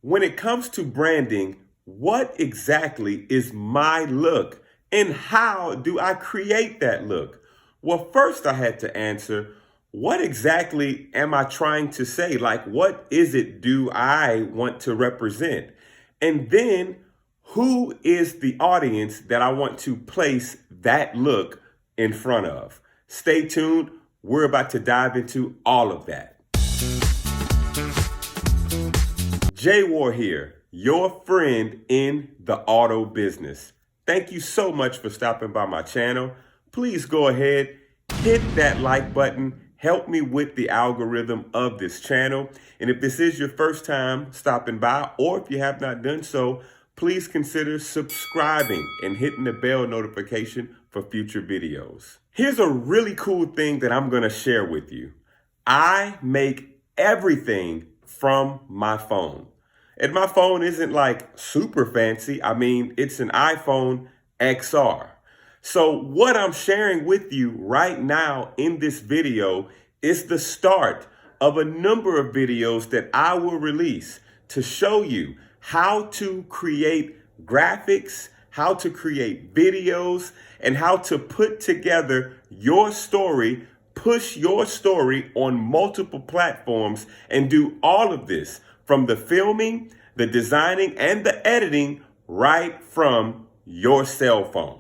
When it comes to branding, what exactly is my look and how do I create that look? Well, first I had to answer, what exactly am I trying to say? Like, what is it do I want to represent? And then, who is the audience that I want to place that look in front of? Stay tuned. We're about to dive into all of that. Jay War here, your friend in the auto business. Thank you so much for stopping by my channel. Please go ahead, hit that like button. Help me with the algorithm of this channel. And if this is your first time stopping by, or if you have not done so, please consider subscribing and hitting the bell notification for future videos. Here's a really cool thing that I'm gonna share with you. I make everything from my phone. And my phone isn't like super fancy. I mean, it's an iPhone XR. So what I'm sharing with you right now in this video is the start of a number of videos that I will release to show you how to create graphics, how to create videos, and how to put together your story, push your story on multiple platforms, and do all of this from the filming, the designing, and the editing right from your cell phone.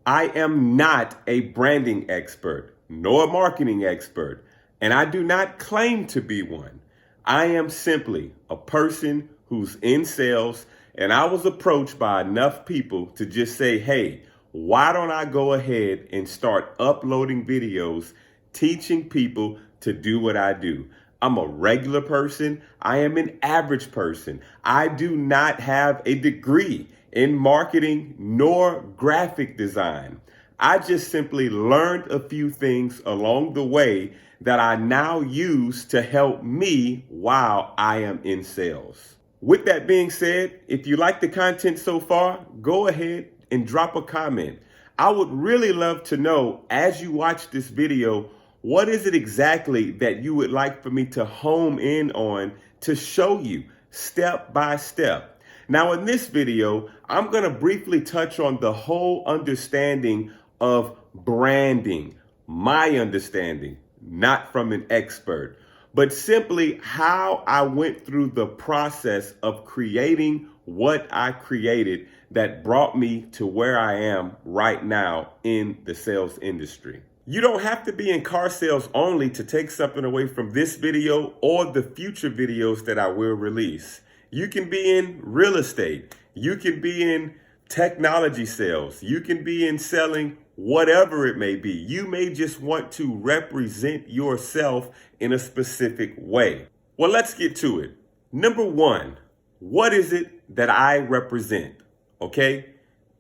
I am not a branding expert, nor a marketing expert, and I do not claim to be one. I am simply a person who's in sales, and I was approached by enough people to just say, hey, why don't I go ahead and start uploading videos teaching people to do what I do? I'm a regular person. I am an average person. I do not have a degree in marketing nor graphic design. I just simply learned a few things along the way that I now use to help me while I am in sales. With that being said, if you like the content so far, go ahead and drop a comment. I would really love to know, as you watch this video, what is it exactly that you would like for me to hone in on to show you step by step? Now, in this video, I'm going to briefly touch on the whole understanding of branding, my understanding, not from an expert, but simply how I went through the process of creating what I created that brought me to where I am right now in the sales industry. You don't have to be in car sales only to take something away from this video or the future videos that I will release. You can be in real estate. You can be in technology sales. You can be in selling whatever it may be. You may just want to represent yourself in a specific way. Well, let's get to it. Number one, what is it that I represent? Okay,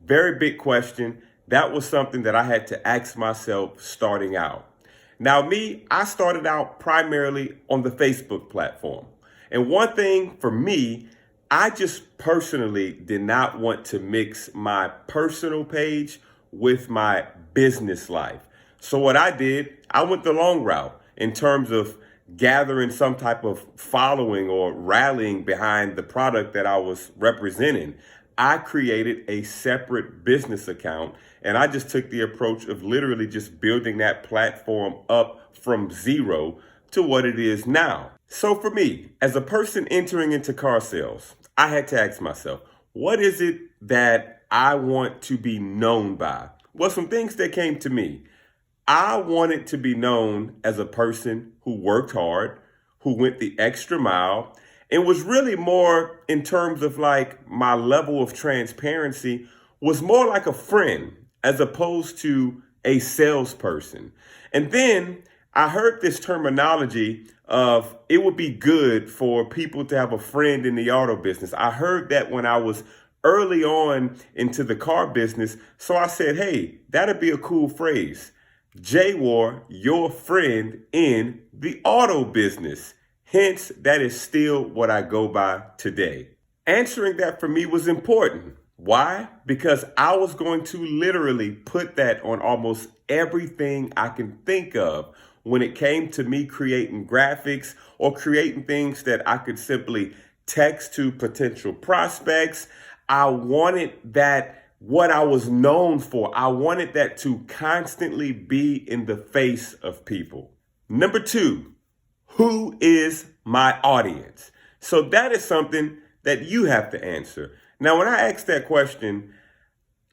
very big question. That was something that I had to ask myself starting out. Now, I started out primarily on the Facebook platform. And one thing for me, I just personally did not want to mix my personal page with my business life. So what I did, I went the long route in terms of gathering some type of following or rallying behind the product that I was representing. I created a separate business account, and I just took the approach of literally just building that platform up from zero to what it is now. So for me, as a person entering into car sales, I had to ask myself, what is it that I want to be known by? Well, some things that came to me. I wanted to be known as a person who worked hard, who went the extra mile, and was really more in terms of like my level of transparency was more like a friend as opposed to a salesperson. And then I heard this terminology of it would be good for people to have a friend in the auto business. I heard that when I was early on into the car business. So I said, hey, that'd be a cool phrase. Jay War, your friend in the auto business. Hence, that is still what I go by today. Answering that for me was important. Why? Because I was going to literally put that on almost everything I can think of when it came to me creating graphics or creating things that I could simply text to potential prospects. I wanted that what I was known for. I wanted that to constantly be in the face of people. Number two, who is my audience? So that is something that you have to answer. Now, when I ask that question,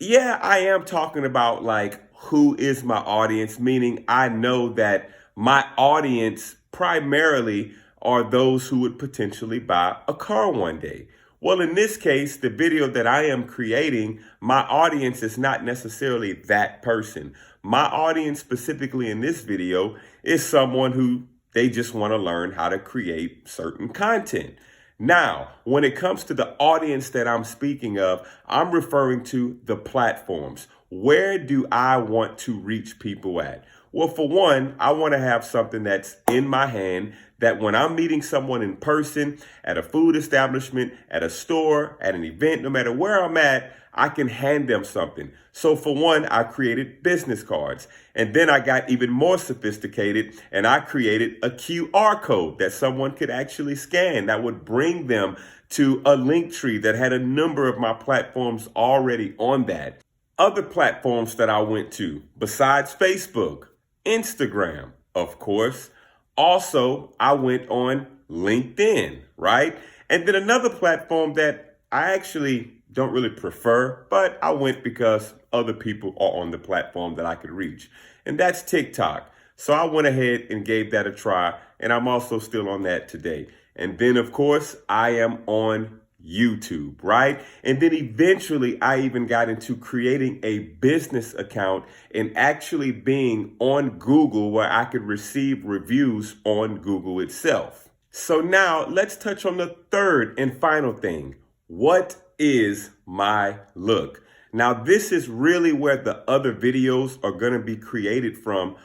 yeah, I am talking about like who is my audience, meaning I know that my audience primarily are those who would potentially buy a car one day. Well, in this case, the video that I am creating, my audience is not necessarily that person. My audience specifically in this video is someone who they just want to learn how to create certain content. Now, when it comes to the audience that I'm speaking of, I'm referring to the platforms. Where do I want to reach people at? Well, for one, I want to have something that's in my hand that when I'm meeting someone in person, at a food establishment, at a store, at an event, no matter where I'm at, I can hand them something. So for one, I created business cards. And then I got even more sophisticated and I created a QR code that someone could actually scan that would bring them to a link tree that had a number of my platforms already on that. Other platforms that I went to besides Facebook, Instagram, of course. Also, I went on LinkedIn, right? And then another platform that I actually don't really prefer, but I went because other people are on the platform that I could reach. And that's TikTok. So I went ahead and gave that a try. And I'm also still on that today. And then, of course, I am on YouTube, right? And then eventually I even got into creating a business account and actually being on Google where I could receive reviews on Google itself. So now let's touch on the third and final thing. What is my look? Now, this is really where the other videos are going to be created from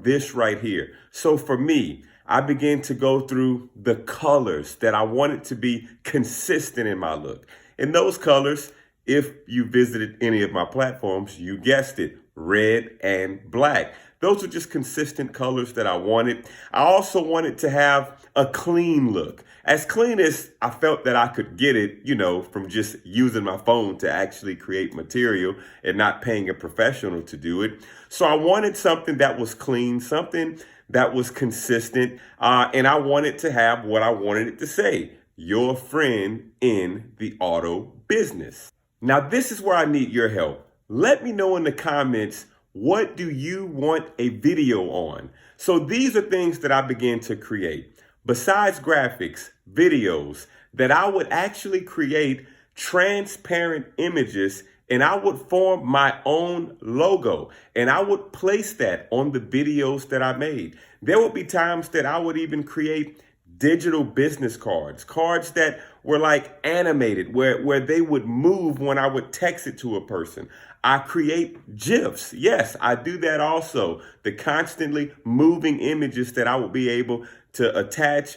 this right here. So for me, I began to go through the colors that I wanted to be consistent in my look. And those colors, if you visited any of my platforms, you guessed it, red and black. Those are just consistent colors that I wanted. I also wanted to have a clean look. As clean as I felt that I could get it, from just using my phone to actually create material and not paying a professional to do it. So I wanted something that was clean, something that was consistent, and I wanted to have what I wanted it to say, your friend in the auto business. Now, this is where I need your help. Let me know in the comments, what do you want a video on? So these are things that I began to create. Besides graphics, videos, that I would actually create transparent images and I would form my own logo and I would place that on the videos that I made. There would be times that I would even create digital business cards that were like animated, where they would move when I would text it to a person. I create GIFs. Yes, I do that also. The constantly moving images that I would be able to attach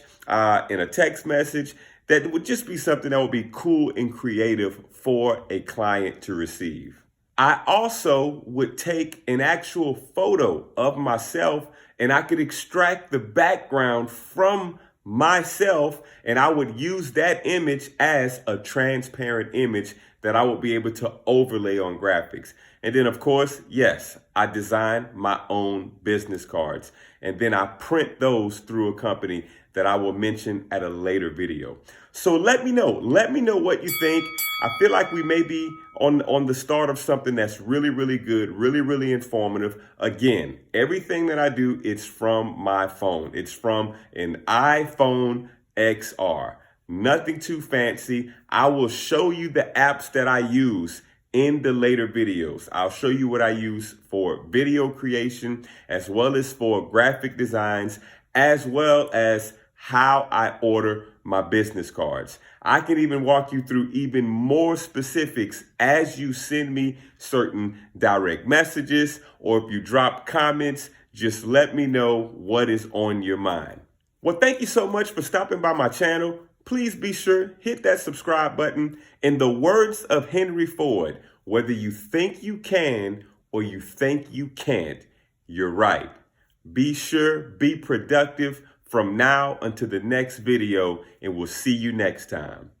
in a text message that would just be something that would be cool and creative for a client to receive. I also would take an actual photo of myself and I could extract the background from myself and I would use that image as a transparent image that I would be able to overlay on graphics. And then, of course, yes, I design my own business cards and then I print those through a company that I will mention at a later video. So let me know what you think. I feel like we may be on the start of something that's really, really good, really, really informative. Again, everything that I do, it's from my phone. It's from an iPhone XR. Nothing too fancy. I will show you the apps that I use in the later videos. I'll show you what I use for video creation, as well as for graphic designs, as well as how I order my business cards. I can even walk you through even more specifics as you send me certain direct messages, or if you drop comments, just let me know what is on your mind. Well, thank you so much for stopping by my channel. Please be sure, hit that subscribe button. In the words of Henry Ford, whether you think you can or you think you can't, you're right. Be sure, be productive, from now until the next video, and we'll see you next time.